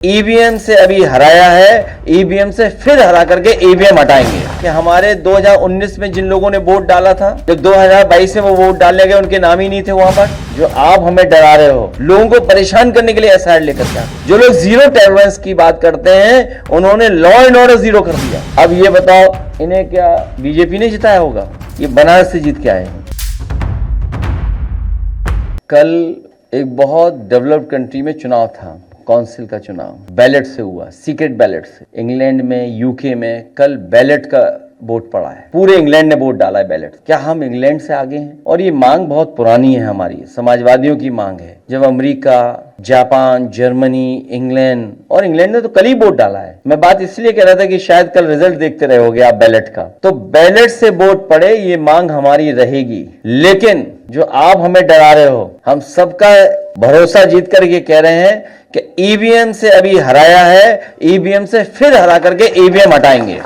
EVM से अभी हराया है, ईवीएम से फिर हरा करके ईवीएम हटाएंगे। कि हमारे 2019 में जिन लोगों ने वोट डाला था, जब 2022 में वो वोट डालने गए उनके नाम ही नहीं थे वहां पर। जो आप हमें डरा रहे हो, लोगों को परेशान करने के लिए एसआईआर लेकर के, जो लोग जीरो टॉलरेंस की बात करते हैं उन्होंने लॉ एंड ऑर्डर जीरो कर दिया। अब ये बताओ, इन्हें क्या बीजेपी ने जिताया होगा? ये बनारस से जीत के आए हैं। कल एक बहुत डेवलप्ड कंट्री में चुनाव था, काउंसिल का चुनाव बैलेट से हुआ, सीक्रेट बैलेट से। इंग्लैंड में, यूके में कल बैलेट का वोट पड़ा है। पूरे इंग्लैंड ने वोट डाला है बैलेट। क्या हम इंग्लैंड से आगे हैं? और ये मांग बहुत पुरानी है, हमारी समाजवादियों की मांग है। जब अमेरिका, जापान, जर्मनी, इंग्लैंड, और इंग्लैंड ने तो कल ही वोट डाला है। मैं बात इसलिए कह रहा था कि शायद कल रिजल्ट देखते रहोगे आप बैलेट का, तो बैलेट से वोट पड़े, ये मांग हमारी रहेगी। लेकिन जो आप हमें डरा रहे हो, हम सबका भरोसा जीत करके कह रहे हैं कि ईवीएम से अभी हराया है, ईवीएम से फिर हरा करके ईवीएम हटाएंगे।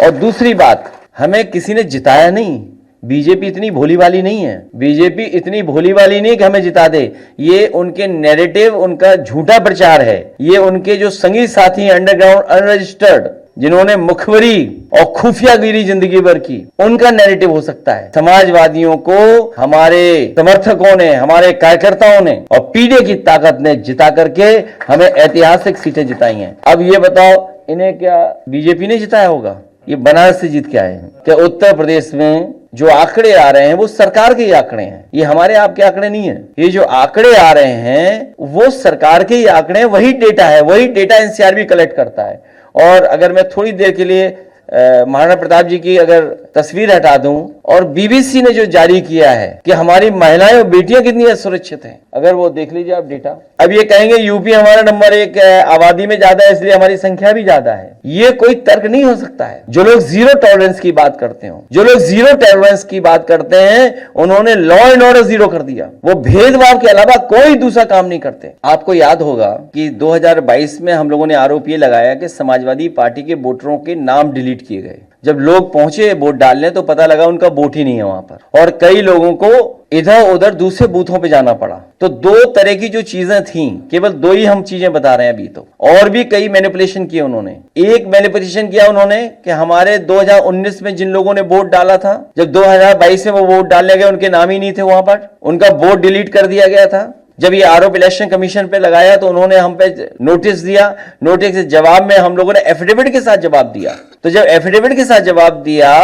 और दूसरी बात, हमें किसी ने जिताया नहीं। बीजेपी इतनी भोली वाली नहीं है, बीजेपी इतनी भोली वाली नहीं कि हमें जिता दे। ये उनके नैरेटिव, उनका झूठा प्रचार है। ये उनके जो संगी साथी अंडरग्राउंड, अनरजिस्टर्ड, जिन्होंने मुखबरी और खुफियागिरी जिंदगी भर की, उनका नैरेटिव हो सकता है। समाजवादियों को हमारे समर्थकों ने, हमारे कार्यकर्ताओं ने और पीडे की ताकत ने जिता करके हमें ऐतिहासिक सीटें जिताई हैं। अब ये बताओ, इन्हें क्या बीजेपी ने जिताया होगा? ये बनारस से जीत के आए हैं। क्या उत्तर प्रदेश में जो आंकड़े आ रहे हैं वो सरकार के ही आंकड़े हैं, ये हमारे आपके आंकड़े नहीं है। ये जो आंकड़े आ रहे हैं वो सरकार के ही आंकड़े हैं, वही डेटा है, वही डेटा एनसीआर भी कलेक्ट करता है। और अगर मैं थोड़ी देर के लिए महाराणा प्रताप जी की अगर तस्वीर हटा दूं, और बीबीसी ने जो जारी किया है कि हमारी महिलाएं और बेटियां कितनी असुरक्षित हैं, अगर वो देख लीजिए आप डेटा। अब ये कहेंगे यूपी हमारा नंबर 1 आबादी में ज्यादा है इसलिए हमारी संख्या भी ज्यादा है। ये कोई तर्क नहीं हो सकता है। जो लोग जीरो टॉलरेंस की बात करते हो, जो लोग जीरो टॉलरेंस की बात करते हैं, उन्होंने लॉ एंड ऑर्डर जीरो कर दिया। वो भेदभाव के अलावा कोई दूसरा काम नहीं करते। आपको याद होगा कि 2022 में हम लोगों ने आरोप ये लगाया कि समाजवादी पार्टी के वोटरों के नाम डिलीट किए गए। जब लोग पहुंचे वोट डालने तो पता लगा उनका वोट ही नहीं है वहां पर, और कई लोगों को इधर उधर दूसरे बूथों पे जाना पड़ा। तो दो तरह की जो चीजें थीं, केवल दो ही हम चीजें बता रहे हैं अभी, तो और भी कई मैनिपुलेशन किए उन्होंने। एक मैनिपुलेशन किया उन्होंने कि हमारे 2019 में जिन लोगों ने वोट डाला था, जब 2022 में वो वोट डालने गए उनके नाम ही नहीं थे वहां पर, उनका वोट डिलीट कर दिया गया था। जब ये आरोप इलेक्शन कमीशन पे लगाया तो उन्होंने हम पे नोटिस दिया, नोटिस के जवाब में हम लोगों ने एफिडेविट के साथ जवाब दिया। तो जब एफिडेविट के साथ जवाब दिया,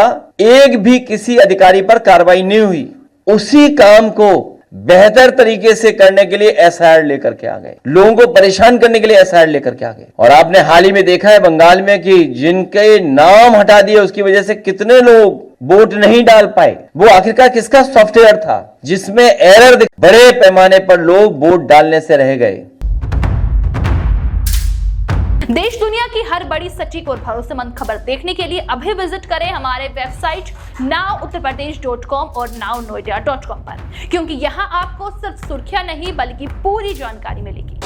एक भी किसी अधिकारी पर कार्रवाई नहीं हुई। उसी काम को बेहतर तरीके से करने के लिए एसआईआर लेकर के आ गए, लोगों को परेशान करने के लिए एसआईआर लेकर के आ गए। और आपने हाल ही में देखा है बंगाल में कि जिनके नाम हटा दिए उसकी वजह से कितने लोग वोट नहीं डाल पाए। वो आखिरकार किसका सॉफ्टवेयर था जिसमें एरर, बड़े पैमाने पर लोग वोट डालने से रह गए। देश दुनिया की हर बड़ी, सटीक और भरोसेमंद खबर देखने के लिए अभी विजिट करें हमारे वेबसाइट nowuttarpradesh.com और nownoida.com पर, क्योंकि यहाँ आपको सिर्फ सुर्खियां नहीं बल्कि पूरी जानकारी मिलेगी।